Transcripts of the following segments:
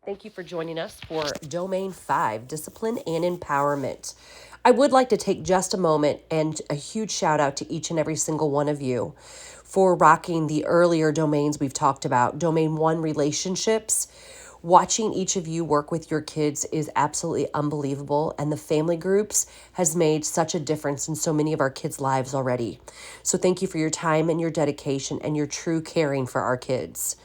Thank you for joining us for Domain 5, Discipline and Empowerment. I would like to take just a moment and a huge shout out to each and every single one of you for rocking the earlier domains we've talked about. Domain 1, relationships. Watching each of you work with your kids is absolutely unbelievable, and the family groups has made such a difference in so many of our kids' lives already. So thank you for your time and your dedication and your true caring for our kids.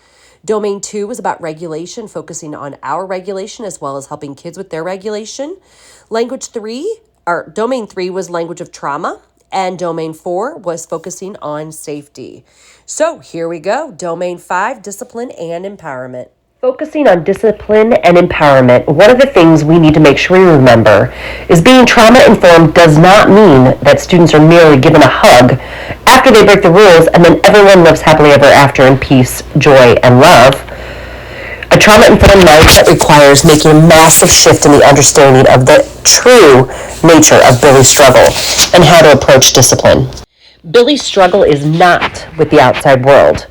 Domain 2 was about regulation, focusing on our regulation as well as helping kids with their regulation. Domain 3 was language of trauma, and Domain 4 was focusing on safety. So here we go. Domain 5, discipline and empowerment. Focusing on discipline and empowerment, one of the things we need to make sure we remember is being trauma-informed does not mean that students are merely given a hug after they break the rules and then everyone lives happily ever after in peace, joy, and love. A trauma-informed mindset requires making a massive shift in the understanding of the true nature of Billy's struggle and how to approach discipline. Billy's struggle is not with the outside world.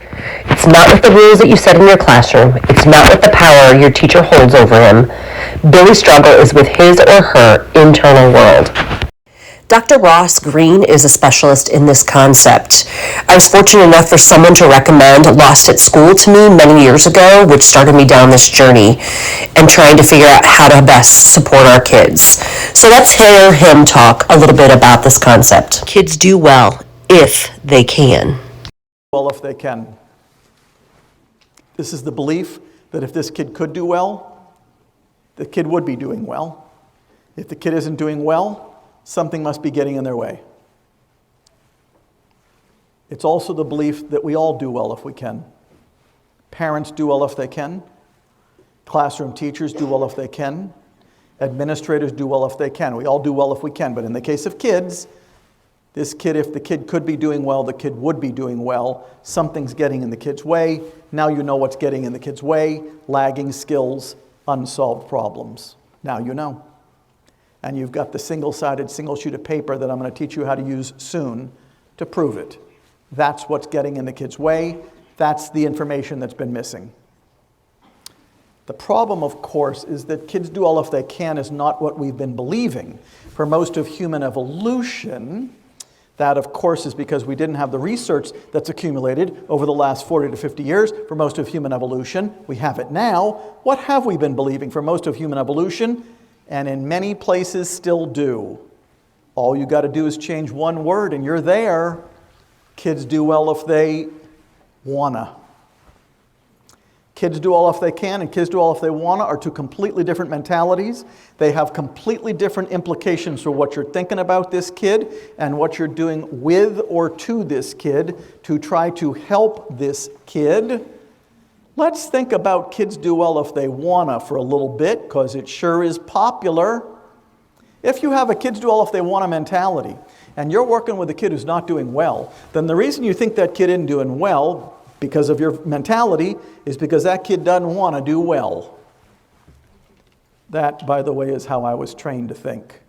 It's not with the rules that you set in your classroom. It's not with the power your teacher holds over him. Billy's struggle is with his or her internal world. Dr. Ross Green is a specialist in this concept. I was fortunate enough for someone to recommend Lost at School to me many years ago, which started me down this journey and trying to figure out how to best support our kids. So let's hear him talk a little bit about this concept. Kids do well if they can. Well, if they can. This is the belief that if this kid could do well, the kid would be doing well. If the kid isn't doing well, something must be getting in their way. It's also the belief that we all do well if we can. Parents do well if they can. Classroom teachers do well if they can. Administrators do well if they can. We all do well if we can. But in the case of kids, this kid, if the kid could be doing well, the kid would be doing well. Something's getting in the kid's way. Now you know what's getting in the kid's way. Lagging skills, unsolved problems. Now you know. And you've got the single-sided, single sheet of paper that I'm going to teach you how to use soon to prove it. That's what's getting in the kid's way. That's the information that's been missing. The problem, of course, is that kids do all if they can is not what we've been believing. For most of human evolution, that, of course, is because we didn't have the research that's accumulated over the last 40 to 50 years for most of human evolution. We have it now. What have we been believing for most of human evolution? And in many places still do. All you got to do is change one word and you're there. Kids do well if they wanna. Kids do all if they can and kids do all if they wanna are two completely different mentalities. They have completely different implications for what you're thinking about this kid and what you're doing with or to this kid to try to help this kid. Let's think about kids do well if they wanna for a little bit, because it sure is popular. If you have a kids do well if they wanna mentality, and you're working with a kid who's not doing well, then the reason you think that kid isn't doing well because of your mentality is because that kid doesn't want to do well. That, by the way, is how I was trained to think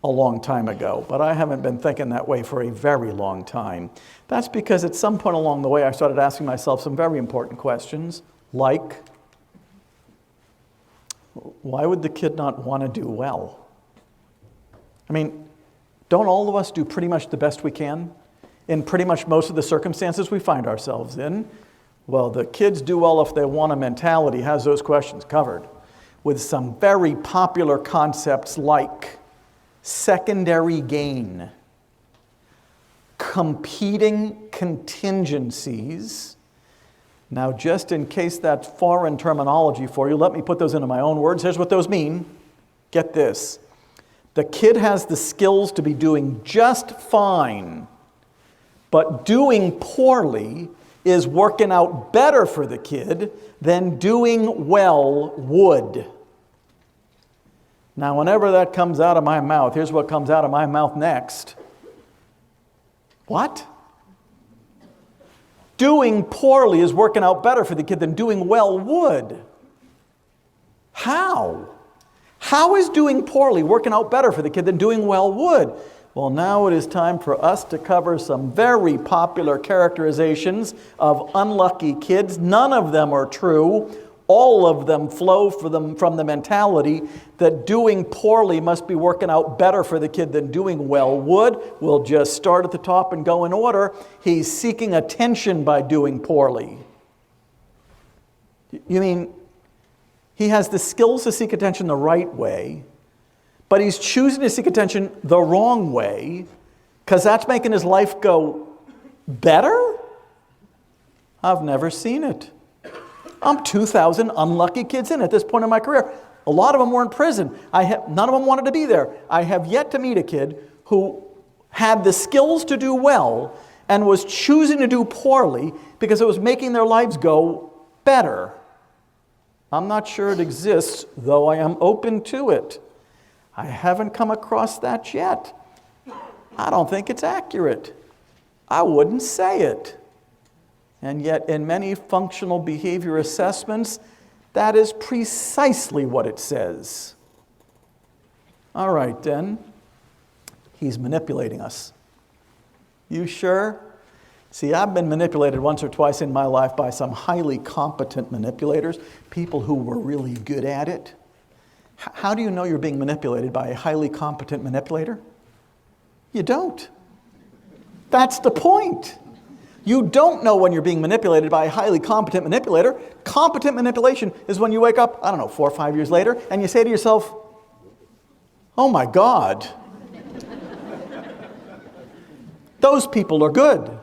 a long time ago, but I haven't been thinking that way for a very long time. That's because at some point along the way I started asking myself some very important questions, like, why would the kid not want to do well? I mean, don't all of us do pretty much the best we can in pretty much most of the circumstances we find ourselves in? Well, the kids do well if they want a mentality has those questions covered with some very popular concepts like secondary gain, competing contingencies. Now, just in case that's foreign terminology for you, let me put those into my own words. Here's what those mean. Get this. The kid has the skills to be doing just fine, but doing poorly is working out better for the kid than doing well would. Now, whenever that comes out of my mouth, here's what comes out of my mouth next. What? Doing poorly is working out better for the kid than doing well would. How? How is doing poorly working out better for the kid than doing well would? Well, now it is time for us to cover some very popular characterizations of unlucky kids. None of them are true. All of them flow from the mentality that doing poorly must be working out better for the kid than doing well would. We'll just start at the top and go in order. He's seeking attention by doing poorly. You mean he has the skills to seek attention the right way, but he's choosing to seek attention the wrong way because that's making his life go better? I've never seen it. I'm 2,000 unlucky kids in at this point in my career. A lot of them were in prison. None of them wanted to be there. I have yet to meet a kid who had the skills to do well and was choosing to do poorly because it was making their lives go better. I'm not sure it exists, though I am open to it. I haven't come across that yet. I don't think it's accurate. I wouldn't say it. And yet, in many functional behavior assessments, that is precisely what it says. All right, then. He's manipulating us. You sure? See, I've been manipulated once or twice in my life by some highly competent manipulators, people who were really good at it. How do you know you're being manipulated by a highly competent manipulator? You don't. That's the point. You don't know when you're being manipulated by a highly competent manipulator. Competent manipulation is when you wake up, 4 or 5 years later, and you say to yourself, oh my God. Those people are good.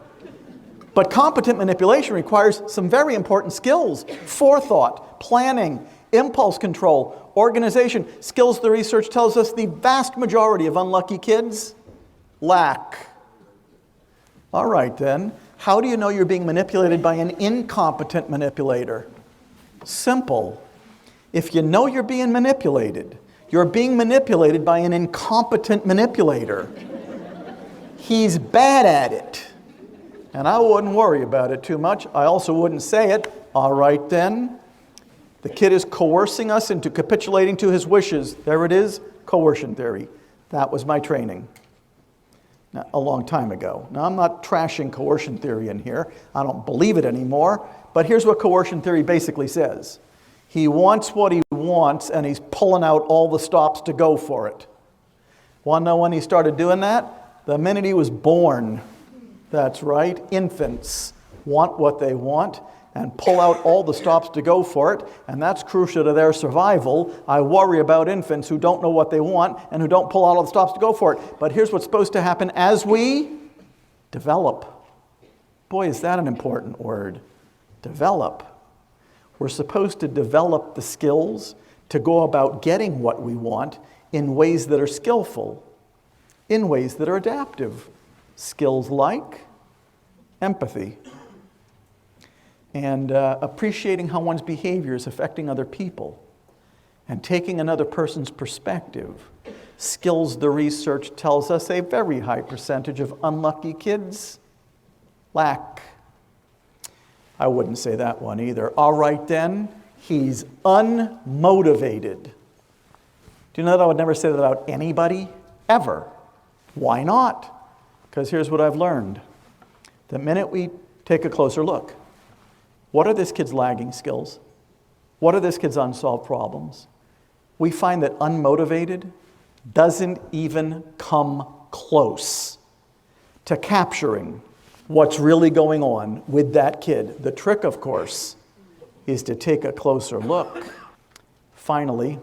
But competent manipulation requires some very important skills: forethought, planning, impulse control, organization, skills the research tells us the vast majority of unlucky kids lack. All right, then. How do you know you're being manipulated by an incompetent manipulator? Simple. If you know you're being manipulated by an incompetent manipulator. He's bad at it. And I wouldn't worry about it too much. I also wouldn't say it. All right, then. The kid is coercing us into capitulating to his wishes. There it is, coercion theory. That was my training. A long time ago. Now, I'm not trashing coercion theory in here. I don't believe it anymore. But here's what coercion theory basically says. He wants what he wants, and he's pulling out all the stops to go for it. Want to know when he started doing that? The minute he was born. That's right. Infants want what they want and pull out all the stops to go for it, and that's crucial to their survival. I worry about infants who don't know what they want and who don't pull out all the stops to go for it. But here's what's supposed to happen as we develop. Boy, is that an important word. Develop. We're supposed to develop the skills to go about getting what we want in ways that are skillful, in ways that are adaptive. Skills like empathy, and appreciating how one's behavior is affecting other people, and taking another person's perspective. Skills the research tells us a very high percentage of unlucky kids lack. I wouldn't say that one either. All right, then, he's unmotivated. Do you know that I would never say that about anybody, ever? Why not? Because here's what I've learned. The minute we take a closer look, what are this kid's lagging skills? What are this kid's unsolved problems? We find that unmotivated doesn't even come close to capturing what's really going on with that kid. The trick, of course, is to take a closer look. Finally,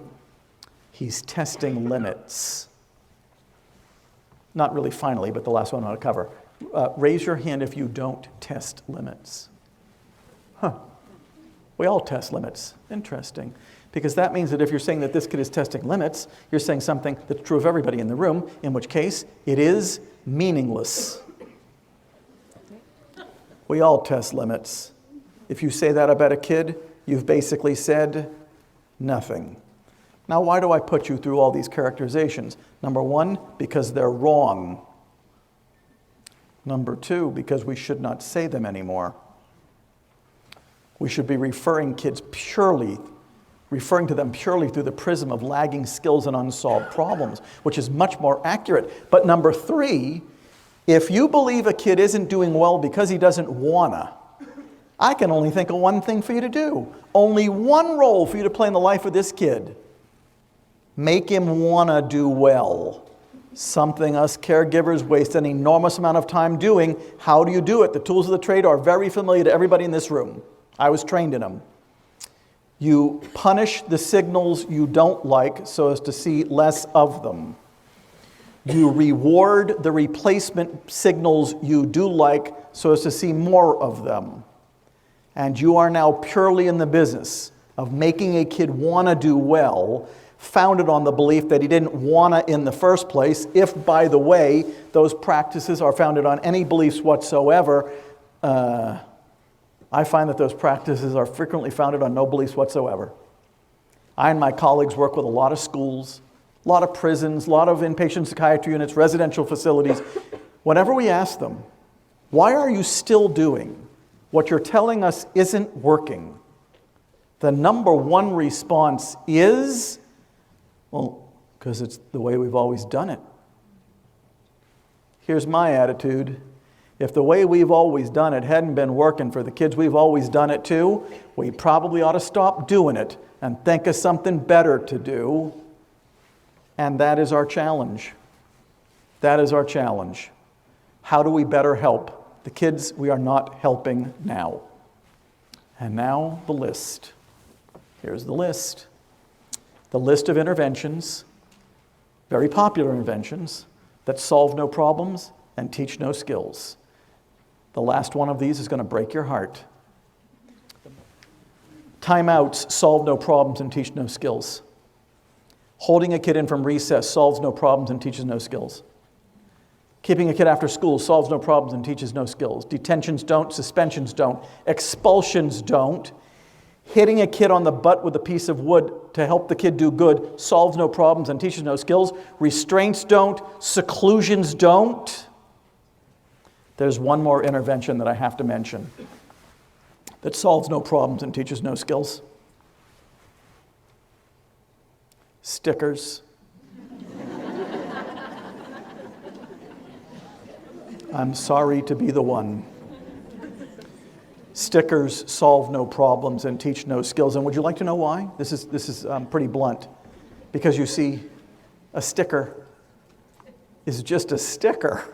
he's testing limits. Not really finally, but the last one I want to cover. Raise your hand if you don't test limits. We all test limits. Interesting. Because that means that if you're saying that this kid is testing limits, you're saying something that's true of everybody in the room, in which case it is meaningless. We all test limits. If you say that about a kid, you've basically said nothing. Now, why do I put you through all these characterizations? Number one, because they're wrong. Number two, because we should not say them anymore. We should be referring to them purely through the prism of lagging skills and unsolved problems, which is much more accurate. But number three, if you believe a kid isn't doing well because he doesn't wanna, I can only think of one thing for you to do. Only one role for you to play in the life of this kid. Make him want to do well. Something us caregivers waste an enormous amount of time doing. How do you do it? The tools of the trade are very familiar to everybody in this room. I was trained in them. You punish the signals you don't like so as to see less of them. You reward the replacement signals you do like so as to see more of them. And you are now purely in the business of making a kid want to do well, founded on the belief that he didn't want to in the first place. If, by the way, those practices are founded on any beliefs whatsoever, I find that those practices are frequently founded on no beliefs whatsoever. I and my colleagues work with a lot of schools, a lot of prisons, a lot of inpatient psychiatry units, residential facilities. Whenever we ask them, why are you still doing what you're telling us isn't working? The number one response is, well, because it's the way we've always done it. Here's my attitude. If the way we've always done it hadn't been working for the kids we've always done it to, we probably ought to stop doing it and think of something better to do. And that is our challenge. That is our challenge. How do we better help the kids we are not helping now? And now the list. Here's the list. The list of interventions, very popular interventions, that solve no problems and teach no skills. The last one of these is going to break your heart. Timeouts solve no problems and teach no skills. Holding a kid in from recess solves no problems and teaches no skills. Keeping a kid after school solves no problems and teaches no skills. Detentions don't, suspensions don't, expulsions don't. Hitting a kid on the butt with a piece of wood to help the kid do good solves no problems and teaches no skills. Restraints don't, seclusions don't. There's one more intervention that I have to mention that solves no problems and teaches no skills. Stickers. I'm sorry to be the one. Stickers solve no problems and teach no skills. And would you like to know why? This is pretty blunt. Because you see, a sticker is just a sticker.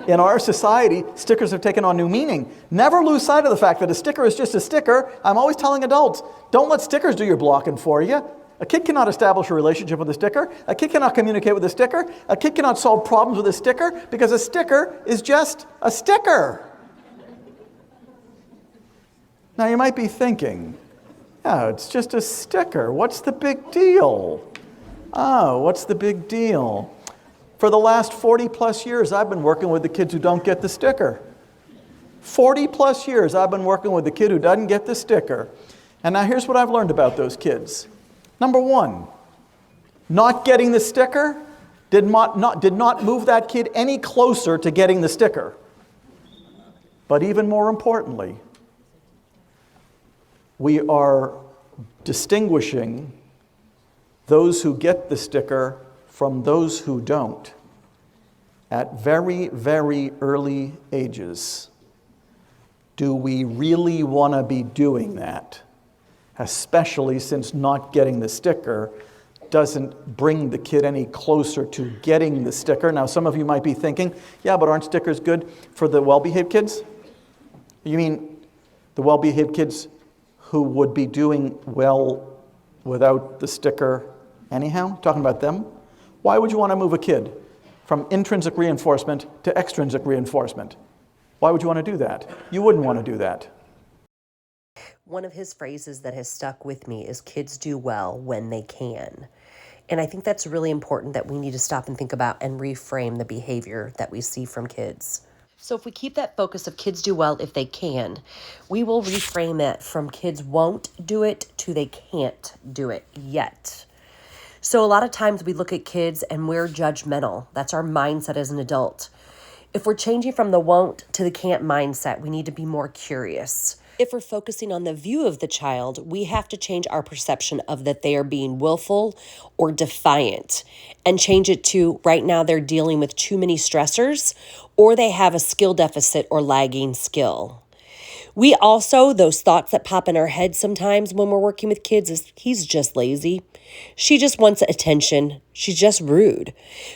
In our society, stickers have taken on new meaning. Never lose sight of the fact that a sticker is just a sticker. I'm always telling adults, don't let stickers do your blocking for you. A kid cannot establish a relationship with a sticker. A kid cannot communicate with a sticker. A kid cannot solve problems with a sticker because a sticker is just a sticker. Now you might be thinking, yeah, it's just a sticker. What's the big deal? Oh, what's the big deal? For the last 40 plus years, I've been working with the kids who don't get the sticker. 40 plus years, I've been working with the kid who doesn't get the sticker. And now here's what I've learned about those kids. Number one, not getting the sticker did not move that kid any closer to getting the sticker. But even more importantly, we are distinguishing those who get the sticker from those who don't at very, very early ages. Do we really want to be doing that? Especially since not getting the sticker doesn't bring the kid any closer to getting the sticker. Now, some of you might be thinking, yeah, but aren't stickers good for the well-behaved kids? You mean the well-behaved kids who would be doing well without the sticker anyhow? Talking about them? Why would you want to move a kid from intrinsic reinforcement to extrinsic reinforcement? Why would you want to do that? You wouldn't want to do that. One of his phrases that has stuck with me is kids do well when they can. And I think that's really important that we need to stop and think about and reframe the behavior that we see from kids. So if we keep that focus of kids do well if they can, we will reframe it from kids won't do it to they can't do it yet. So a lot of times we look at kids and we're judgmental. That's our mindset as an adult. If we're changing from the won't to the can't mindset, we need to be more curious. If we're focusing on the view of the child, we have to change our perception of that they are being willful or defiant and change it to right now they're dealing with too many stressors or they have a skill deficit or lagging skill. We also, those thoughts that pop in our head sometimes when we're working with kids is he's just lazy. She just wants attention. She's just rude.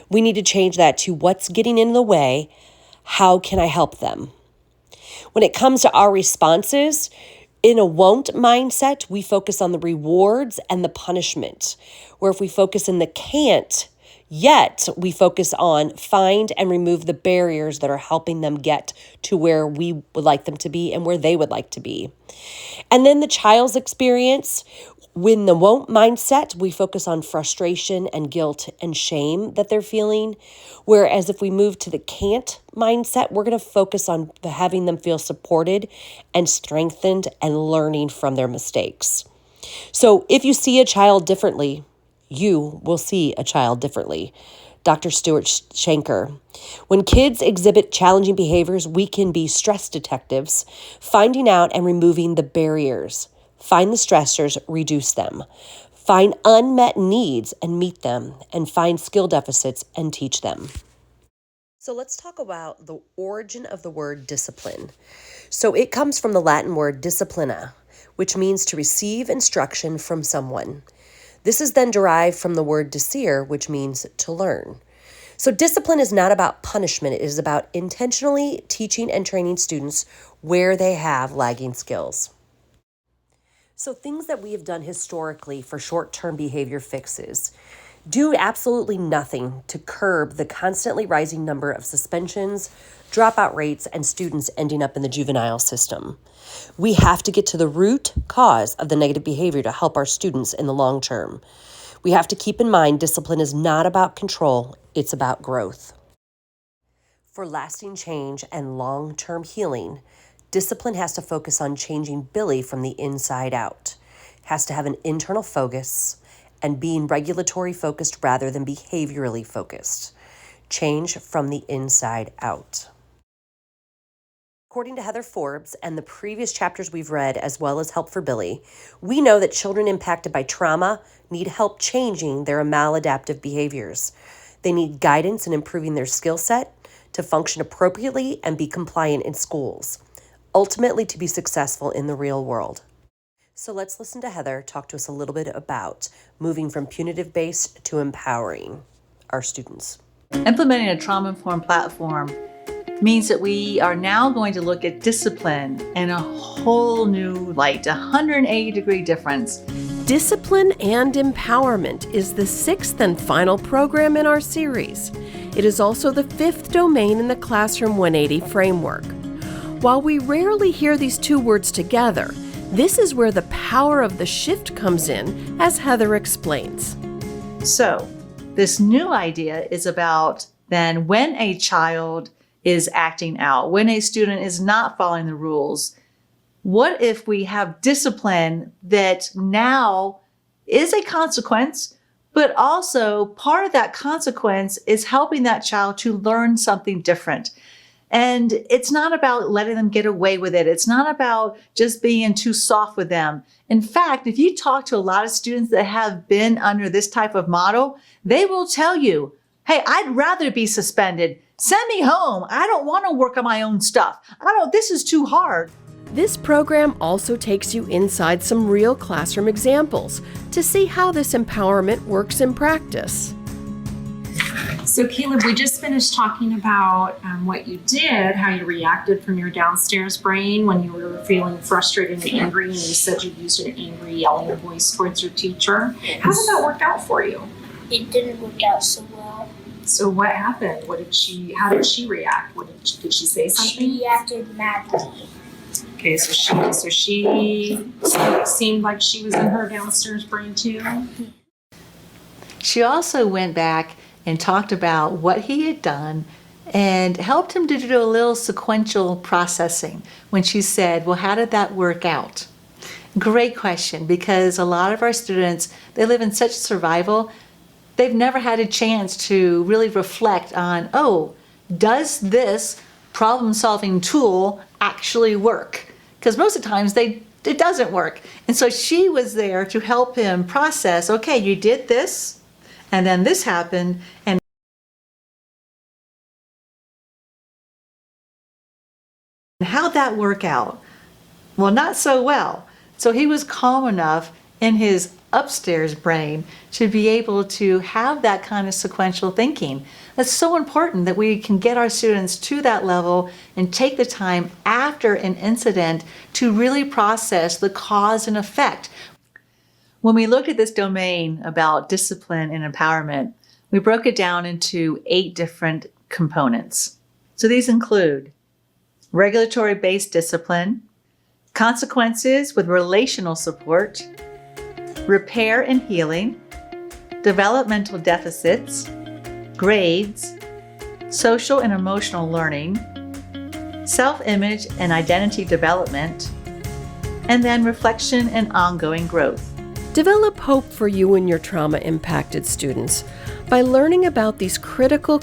We need to change that to what's getting in the way. How can I help them? When it comes to our responses, in a won't mindset, we focus on the rewards and the punishment. Where if we focus in the can't, yet we focus on find and remove the barriers that are helping them get to where we would like them to be and where they would like to be. And then the child's experience, when the won't mindset, we focus on frustration and guilt and shame that they're feeling. Whereas if we move to the can't mindset, we're going to focus on having them feel supported and strengthened and learning from their mistakes. So if you see a child differently, you will see a child differently. Dr. Stuart Shanker. When kids exhibit challenging behaviors, we can be stress detectives, finding out and removing the barriers. Find the stressors, reduce them. Find unmet needs and meet them, and find skill deficits and teach them. So let's talk about the origin of the word discipline. So it comes from the Latin word disciplina, which means to receive instruction from someone. This is then derived from the word discere, which means to learn. So discipline is not about punishment. It is about intentionally teaching and training students where they have lagging skills. So things that we have done historically for short-term behavior fixes do absolutely nothing to curb the constantly rising number of suspensions, dropout rates, and students ending up in the juvenile system. We have to get to the root cause of the negative behavior to help our students in the long term. We have to keep in mind discipline is not about control, it's about growth. For lasting change and long-term healing, discipline has to focus on changing Billy from the inside out. It has to have an internal focus and being regulatory focused rather than behaviorally focused. Change from the inside out. According to Heather Forbes and the previous chapters we've read, as well as Help for Billy, we know that children impacted by trauma need help changing their maladaptive behaviors. They need guidance in improving their skill set to function appropriately and be compliant in schools, ultimately to be successful in the real world. So let's listen to Heather talk to us a little bit about moving from punitive-based to empowering our students. Implementing a trauma-informed platform means that we are now going to look at discipline in a whole new light, a 180-degree difference. Discipline and Empowerment is the 6th and final program in our series. It is also the 5th domain in the Classroom 180 framework. While we rarely hear these two words together, this is where the power of the shift comes in, as Heather explains. So, this new idea is about then when a child is acting out, when a student is not following the rules, what if we have discipline that now is a consequence, but also part of that consequence is helping that child to learn something different. And it's not about letting them get away with it. It's not about just being too soft with them. In fact, if you talk to a lot of students that have been under this type of model, they will tell you, hey, I'd rather be suspended. Send me home. I don't want to work on my own stuff. This is too hard. This program also takes you inside some real classroom examples to see how this empowerment works in practice. So Caleb, we just finished talking about what you did, how you reacted from your downstairs brain when you were feeling frustrated and angry, and you said you used an angry yelling voice towards your teacher. How did that work out for you? It didn't work out so well. So what happened? How did she react? Did she say something? She reacted madly. Okay, so she seemed like she was in her downstairs brain too. She also went back and talked about what he had done and helped him to do a little sequential processing when she said, well, how did that work out? Great question, because a lot of our students, they live in such survival, they've never had a chance to really reflect on, does this problem-solving tool actually work? Because most of the times it doesn't work. And so she was there to help him process, okay, you did this, and then this happened, and how'd that work out? Well, not so well. So he was calm enough in his upstairs brain to be able to have that kind of sequential thinking. That's so important that we can get our students to that level and take the time after an incident to really process the cause and effect. When we looked at this domain about discipline and empowerment, we broke it down into 8 different components. So these include regulatory-based discipline, consequences with relational support, repair and healing, developmental deficits, grades, social and emotional learning, self-image and identity development, and then reflection and ongoing growth. Develop hope for you and your trauma-impacted students by learning about these critical.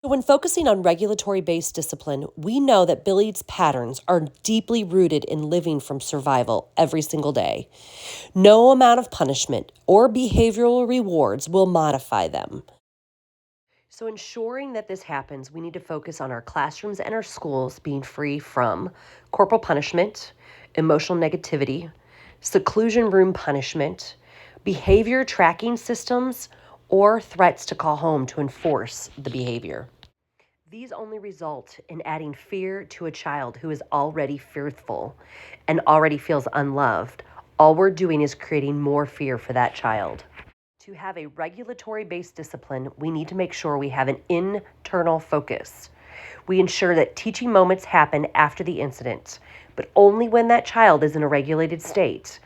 When focusing on regulatory-based discipline, we know that Billy's patterns are deeply rooted in living from survival every single day. No amount of punishment or behavioral rewards will modify them. So ensuring that this happens, we need to focus on our classrooms and our schools being free from corporal punishment, emotional negativity, seclusion room punishment, behavior tracking systems, or threats to call home to enforce the behavior. These only result in adding fear to a child who is already fearful and already feels unloved. All we're doing is creating more fear for that child. To have a regulatory-based discipline, we need to make sure we have an internal focus. We ensure that teaching moments happen after the incident, but only when that child is in a regulated state.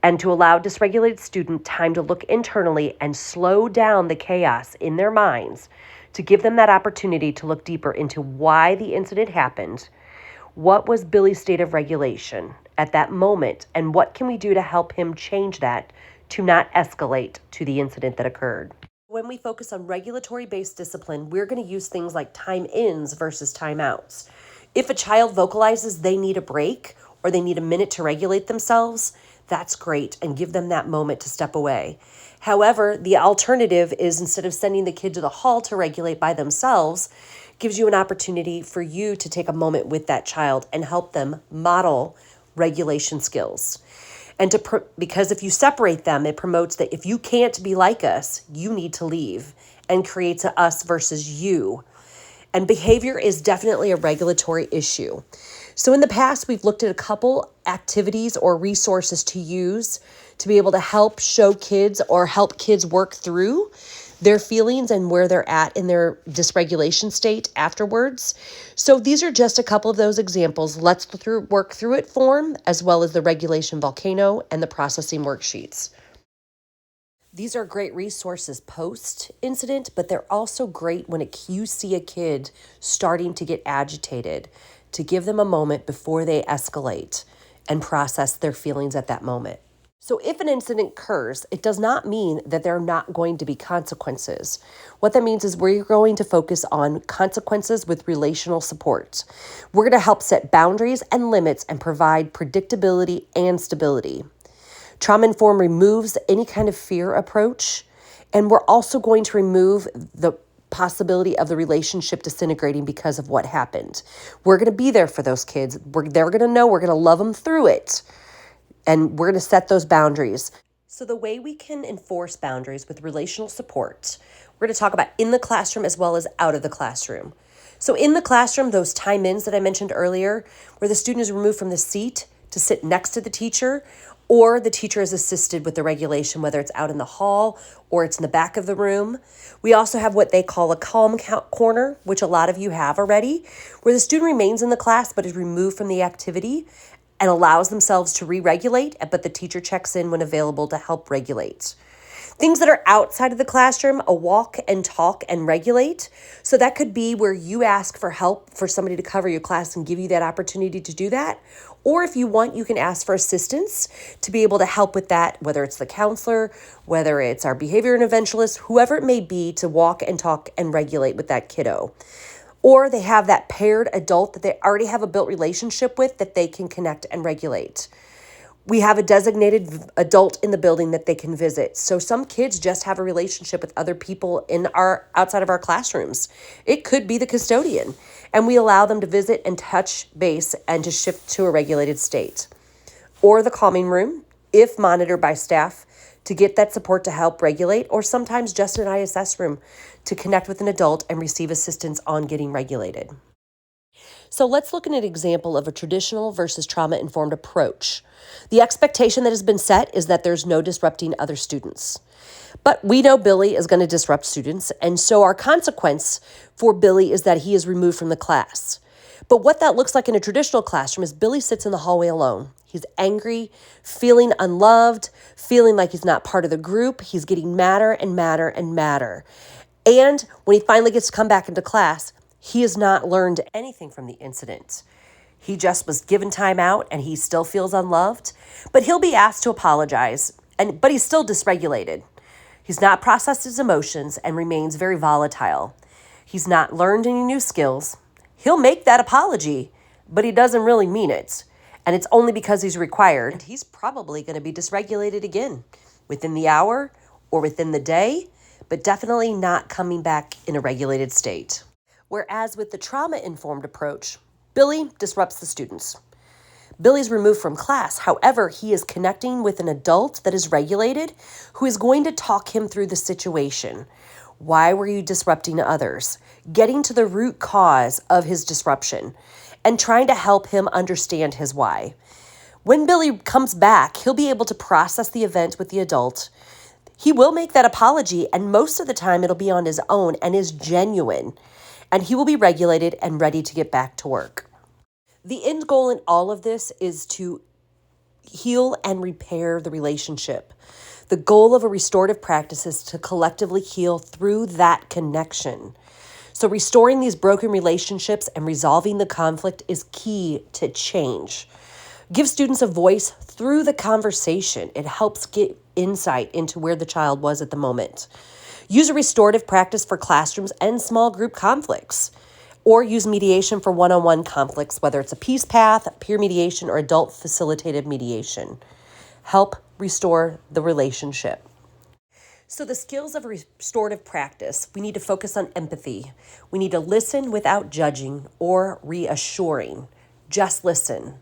And to allow dysregulated student time to look internally and slow down the chaos in their minds, to give them that opportunity to look deeper into why the incident happened, what was Billy's state of regulation at that moment, and what can we do to help him change that to not escalate to the incident that occurred. When we focus on regulatory-based discipline, we're going to use things like time-ins versus time-outs. If a child vocalizes they need a break or they need a minute to regulate themselves, that's great, and give them that moment to step away. However, the alternative is instead of sending the kid to the hall to regulate by themselves, gives you an opportunity for you to take a moment with that child and help them model regulation skills. And because if you separate them, it promotes that if you can't be like us, you need to leave, and creates a us versus you. And behavior is definitely a regulatory issue. So in the past, we've looked at a couple activities or resources to use to be able to help show kids or help kids work through their feelings and where they're at in their dysregulation state afterwards. So these are just a couple of those examples. Let's work through it form, as well as the regulation volcano and the processing worksheets. These are great resources post-incident, but they're also great when you see a kid starting to get agitated, to give them a moment before they escalate and process their feelings at that moment. So if an incident occurs, it does not mean that there are not going to be consequences. What that means is we're going to focus on consequences with relational support. We're going to help set boundaries and limits and provide predictability and stability. Trauma Informed removes any kind of fear approach, and we're also going to remove the possibility of the relationship disintegrating because of what happened. We're going to be there for those kids. They're going to know we're going to love them through it. And we're going to set those boundaries. So the way we can enforce boundaries with relational support, we're going to talk about in the classroom as well as out of the classroom. So in the classroom, those time-ins that I mentioned earlier, where the student is removed from the seat to sit next to the teacher, or the teacher is assisted with the regulation, whether it's out in the hall or it's in the back of the room. We also have what they call a calm corner, which a lot of you have already, where the student remains in the class but is removed from the activity and allows themselves to re-regulate, but the teacher checks in when available to help regulate. Things that are outside of the classroom, a walk and talk and regulate. So that could be where you ask for help for somebody to cover your class and give you that opportunity to do that. Or if you want, you can ask for assistance to be able to help with that, whether it's the counselor, whether it's our behavior interventionist, whoever it may be, to walk and talk and regulate with that kiddo. Or they have that paired adult that they already have a built relationship with that they can connect and regulate. We have a designated adult in the building that they can visit. So some kids just have a relationship with other people outside of our classrooms. It could be the custodian, and we allow them to visit and touch base and to shift to a regulated state. Or the calming room, if monitored by staff, to get that support to help regulate, or sometimes just an ISS room to connect with an adult and receive assistance on getting regulated. So let's look at an example of a traditional versus trauma-informed approach. The expectation that has been set is that there's no disrupting other students. But we know Billy is going to disrupt students, and so our consequence for Billy is that he is removed from the class. But what that looks like in a traditional classroom is Billy sits in the hallway alone. He's angry, feeling unloved, feeling like he's not part of the group. He's getting madder and madder and madder. And when he finally gets to come back into class, he has not learned anything from the incident. He just was given time out and he still feels unloved, but he'll be asked to apologize, but he's still dysregulated. He's not processed his emotions and remains very volatile. He's not learned any new skills. He'll make that apology, but he doesn't really mean it. And it's only because he's required. And he's probably going to be dysregulated again within the hour or within the day, but definitely not coming back in a regulated state. Whereas with the trauma-informed approach, Billy disrupts the students. Billy's removed from class. However, he is connecting with an adult that is regulated who is going to talk him through the situation. Why were you disrupting others? Getting to the root cause of his disruption and trying to help him understand his why. When Billy comes back, he'll be able to process the event with the adult. He will make that apology, and most of the time it'll be on his own and is genuine. And he will be regulated and ready to get back to work. The end goal in all of this is to heal and repair the relationship. The goal of a restorative practice is to collectively heal through that connection. So restoring these broken relationships and resolving the conflict is key to change. Give students a voice through the conversation. It helps get insight into where the child was at the moment. Use a restorative practice for classrooms and small group conflicts, or use mediation for one-on-one conflicts, whether it's a peace path, peer mediation, or adult facilitated mediation. Help restore the relationship. So the skills of restorative practice, we need to focus on empathy. We need to listen without judging or reassuring. Just listen.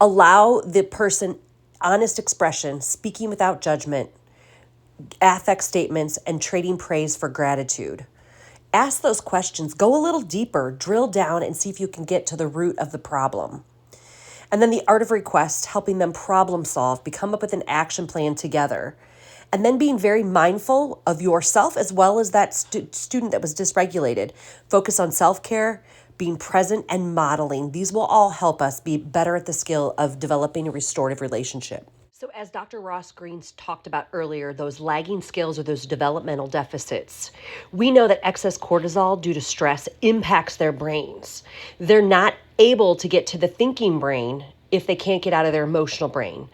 Allow the person honest expression, speaking without judgment, affect statements, and trading praise for gratitude. Ask those questions, go a little deeper, drill down, and see if you can get to the root of the problem. And then the art of request, helping them problem solve, come up with an action plan together. And then being very mindful of yourself as well as that student that was dysregulated. Focus on self-care, being present, and modeling. These will all help us be better at the skill of developing a restorative relationship. So as Dr. Ross Green talked about earlier, those lagging skills or those developmental deficits, we know that excess cortisol due to stress impacts their brains. They're not able to get to the thinking brain if they can't get out of their emotional brain.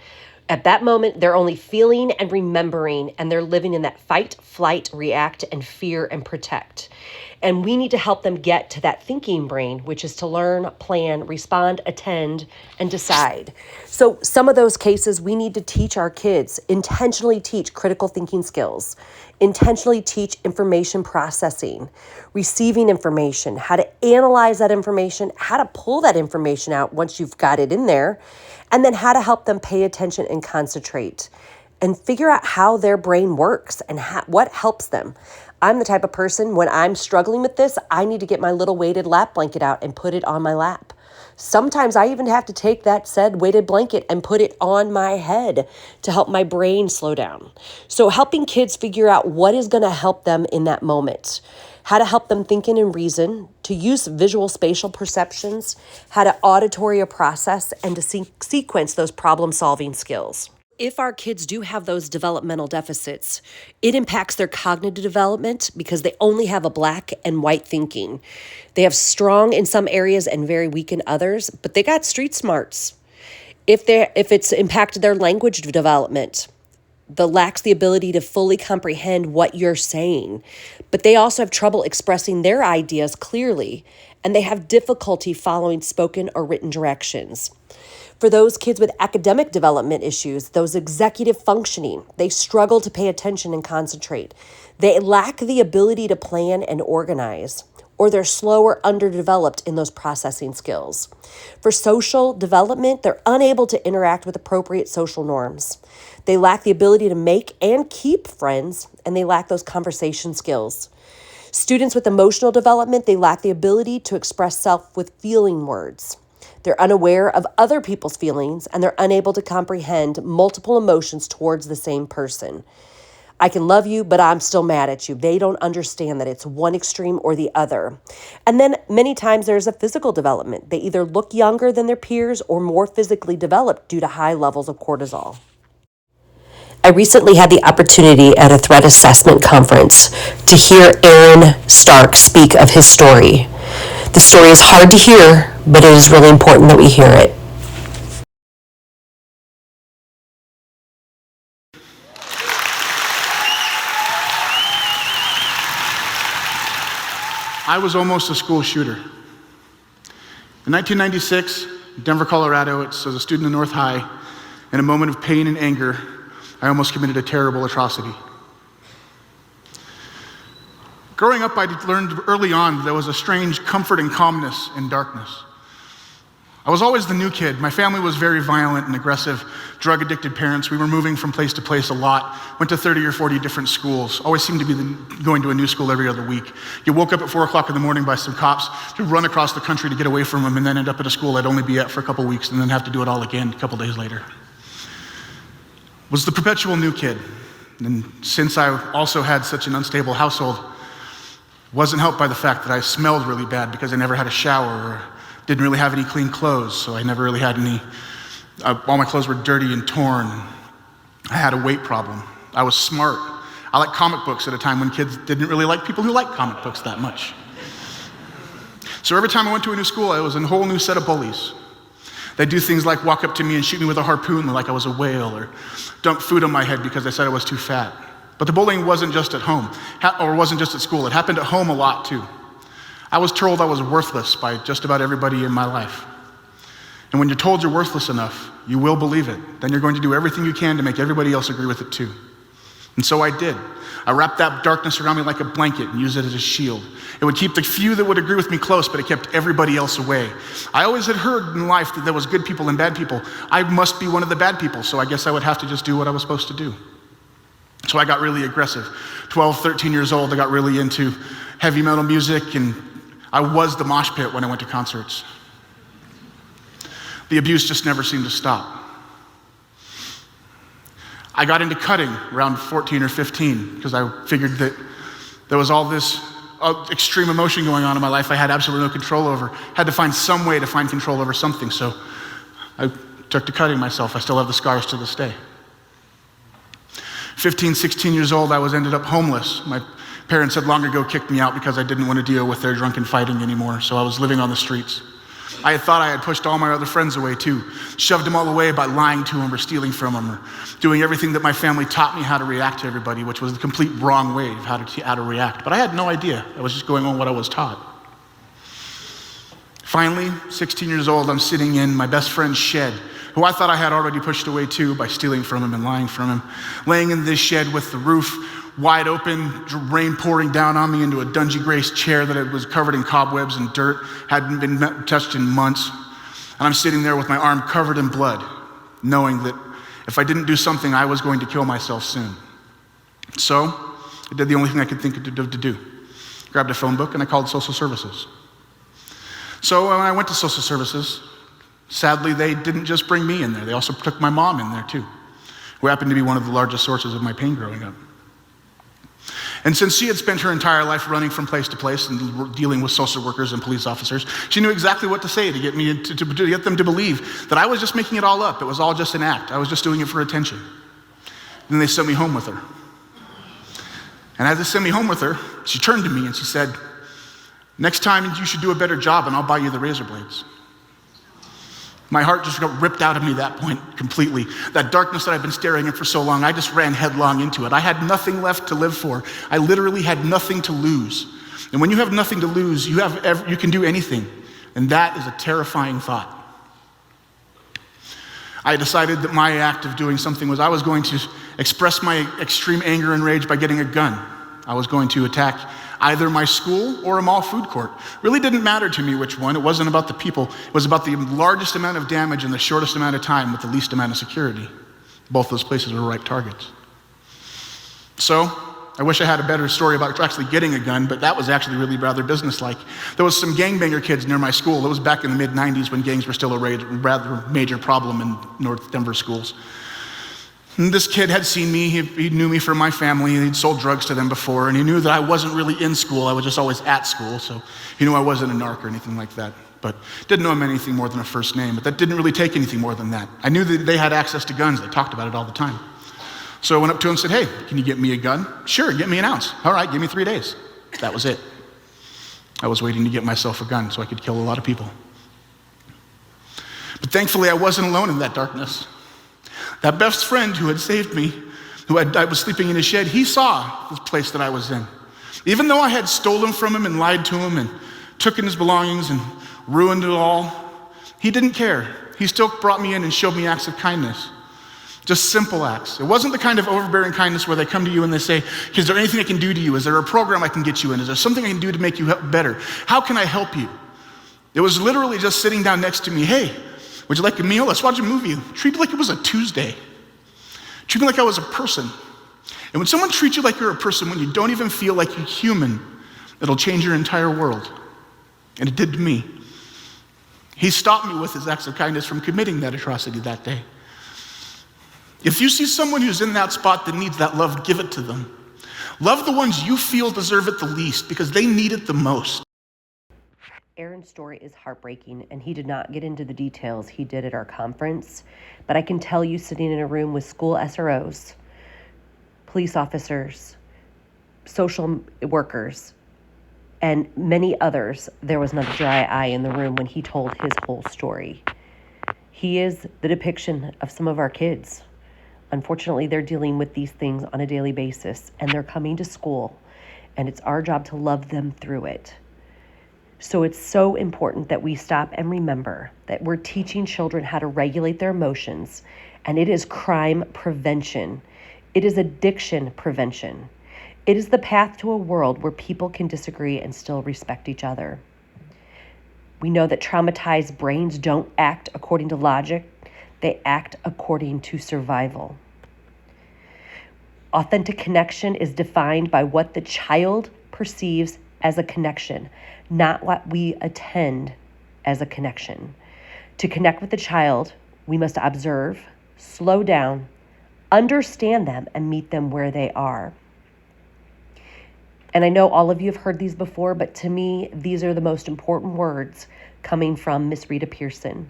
At that moment, they're only feeling and remembering, and they're living in that fight, flight, react, and fear and protect. And we need to help them get to that thinking brain, which is to learn, plan, respond, attend, and decide. So some of those cases, we need to teach our kids, intentionally teach critical thinking skills, intentionally teach information processing, receiving information, how to analyze that information, how to pull that information out once you've got it in there, and then how to help them pay attention and concentrate and figure out how their brain works and what helps them. I'm the type of person, when I'm struggling with this, I need to get my little weighted lap blanket out and put it on my lap. Sometimes I even have to take that said weighted blanket and put it on my head to help my brain slow down. So helping kids figure out what is going to help them in that moment, how to help them think and reason, to use visual spatial perceptions, how to auditory process, and to sequence those problem-solving skills. If our kids do have those developmental deficits, it impacts their cognitive development because they only have a black and white thinking. They have strong in some areas and very weak in others, but they got street smarts. If it's impacted their language development, lacks the ability to fully comprehend what you're saying, but they also have trouble expressing their ideas clearly, and they have difficulty following spoken or written directions. For those kids with academic development issues, those executive functioning, they struggle to pay attention and concentrate. They lack the ability to plan and organize, or they're slow or underdeveloped in those processing skills. For social development, they're unable to interact with appropriate social norms. They lack the ability to make and keep friends, and they lack those conversation skills. Students with emotional development, they lack the ability to express self with feeling words. They're unaware of other people's feelings, and they're unable to comprehend multiple emotions towards the same person. I can love you, but I'm still mad at you. They don't understand that it's one extreme or the other. And then many times there's a physical development. They either look younger than their peers or more physically developed due to high levels of cortisol. I recently had the opportunity at a threat assessment conference to hear Aaron Stark speak of his story. The story is hard to hear, but it is really important that we hear it. I was almost a school shooter. In 1996, Denver, Colorado, as a student in North High, in a moment of pain and anger, I almost committed a terrible atrocity. Growing up, I learned early on that there was a strange comfort and calmness in darkness. I was always the new kid. My family was very violent and aggressive, drug-addicted parents. We were moving from place to place a lot, went to 30 or 40 different schools, always seemed to be going to a new school every other week. You woke up at 4 o'clock in the morning by some cops to run across the country to get away from them and then end up at a school I'd only be at for a couple weeks and then have to do it all again a couple days later. Was the perpetual new kid. And since I also had such an unstable household, wasn't helped by the fact that I smelled really bad because I never had a shower or didn't really have any clean clothes, so I never really had any, all my clothes were dirty and torn. I had a weight problem. I was smart. I liked comic books at a time when kids didn't really like people who liked comic books that much. So every time I went to a new school, it was a whole new set of bullies. They'd do things like walk up to me and shoot me with a harpoon like I was a whale, or dump food on my head because they said I was too fat. But the bullying wasn't just at home, or wasn't just at school. It happened at home a lot too. I was told I was worthless by just about everybody in my life. And when you're told you're worthless enough, you will believe it. Then you're going to do everything you can to make everybody else agree with it too. And so I did. I wrapped that darkness around me like a blanket and used it as a shield. It would keep the few that would agree with me close, but it kept everybody else away. I always had heard in life that there was good people and bad people. I must be one of the bad people, so I guess I would have to just do what I was supposed to do. So I got really aggressive. 12, 13 years old, I got really into heavy metal music, and I was the mosh pit when I went to concerts. The abuse just never seemed to stop. I got into cutting around 14 or 15 because I figured that there was all this extreme emotion going on in my life I had absolutely no control over. Had to find some way to find control over something, so I took to cutting myself. I still have the scars to this day. 15, 16 years old, I ended up homeless. My parents had long ago kicked me out because I didn't want to deal with their drunken fighting anymore, so I was living on the streets. I had thought I had pushed all my other friends away too, shoved them all away by lying to them or stealing from them or doing everything that my family taught me how to react to everybody, which was the complete wrong way of how to react. But I had no idea. I was just going on what I was taught. Finally, 16 years old, I'm sitting in my best friend's shed, who I thought I had already pushed away too by stealing from him and lying from him, laying in this shed with the roof wide open, rain pouring down on me into a dungy gray chair that was covered in cobwebs and dirt, hadn't been touched in months. And I'm sitting there with my arm covered in blood, knowing that if I didn't do something, I was going to kill myself soon. So I did the only thing I could think of to do. Grabbed a phone book and I called social services. So when I went to social services, sadly, they didn't just bring me in there. They also took my mom in there too, who happened to be one of the largest sources of my pain growing up. And since she had spent her entire life running from place to place and dealing with social workers and police officers, she knew exactly what to say to get me to get them to believe that I was just making it all up. It was all just an act. I was just doing it for attention. Then they sent me home with her. And as they sent me home with her, she turned to me and she said, "Next time you should do a better job and I'll buy you the razor blades." My heart just got ripped out of me at that point completely. That darkness that I've been staring at for so long, I just ran headlong into it. I had nothing left to live for. I literally had nothing to lose. And when you have nothing to lose, you can do anything. And that is a terrifying thought. I decided that my act of doing something was I was going to express my extreme anger and rage by getting a gun. I was going to attack either my school or a mall food court. Really didn't matter to me which one. It wasn't about the people. It was about the largest amount of damage in the shortest amount of time with the least amount of security. Both those places were ripe targets. So, I wish I had a better story about actually getting a gun, but that was actually really rather businesslike. There was some gangbanger kids near my school. It was back in the mid-90s when gangs were still a rather major problem in North Denver schools. And this kid had seen me, he knew me from my family, he'd sold drugs to them before, and he knew that I wasn't really in school, I was just always at school, so he knew I wasn't a narc or anything like that. But didn't know him anything more than a first name, but that didn't really take anything more than that. I knew that they had access to guns, they talked about it all the time. So I went up to him and said, hey, can you get me a gun? Sure, get me an ounce. All right, give me 3 days. That was it. I was waiting to get myself a gun so I could kill a lot of people. But thankfully, I wasn't alone in that darkness. That best friend who had saved me, I was sleeping in his shed, he saw this place that I was in. Even though I had stolen from him and lied to him and taken his belongings and ruined it all, he didn't care. He still brought me in and showed me acts of kindness. Just simple acts. It wasn't the kind of overbearing kindness where they come to you and they say, is there anything I can do to you? Is there a program I can get you in? Is there something I can do to make you better? How can I help you? It was literally just sitting down next to me. Hey, would you like a meal? Let's watch a movie. Treat it like it was a Tuesday. Treat me like I was a person. And when someone treats you like you're a person, when you don't even feel like you're human, it'll change your entire world. And it did to me. He stopped me with his acts of kindness from committing that atrocity that day. If you see someone who's in that spot that needs that love, give it to them. Love the ones you feel deserve it the least because they need it the most. Aaron's story is heartbreaking, and he did not get into the details he did at our conference, but I can tell you, sitting in a room with school SROs, police officers, social workers, and many others, there was not a dry eye in the room when he told his whole story. He is the depiction of some of our kids. Unfortunately, they're dealing with these things on a daily basis, and they're coming to school, and it's our job to love them through it. So it's so important that we stop and remember that we're teaching children how to regulate their emotions, and it is crime prevention. It is addiction prevention. It is the path to a world where people can disagree and still respect each other. We know that traumatized brains don't act according to logic. They act according to survival. Authentic connection is defined by what the child perceives as a connection, not what we attend as a connection. To connect with the child, we must observe, slow down, understand them, and meet them where they are. And I know all of you have heard these before, but to me, these are the most important words coming from Miss Rita Pierson.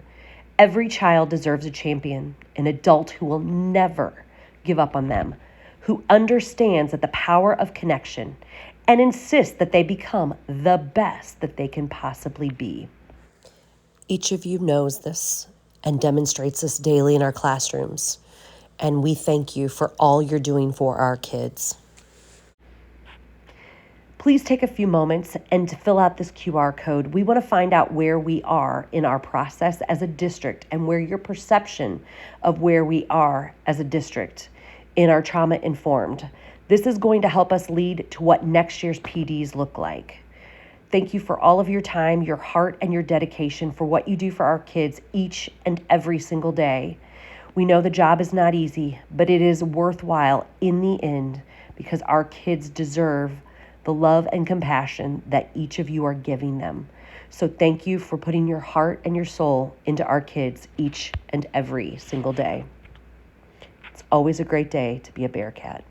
Every child deserves a champion, an adult who will never give up on them, who understands that the power of connection and insists that they become the best that they can possibly be. Each of you knows this and demonstrates this daily in our classrooms, and we thank you for all you're doing for our kids. Please take a few moments and to fill out this QR code. We want to find out where we are in our process as a district and where your perception of where we are as a district in our trauma informed. This is going to help us lead to what next year's PDs look like. Thank you for all of your time, your heart, and your dedication for what you do for our kids each and every single day. We know the job is not easy, but it is worthwhile in the end because our kids deserve the love and compassion that each of you are giving them. So thank you for putting your heart and your soul into our kids each and every single day. It's always a great day to be a Bearcat.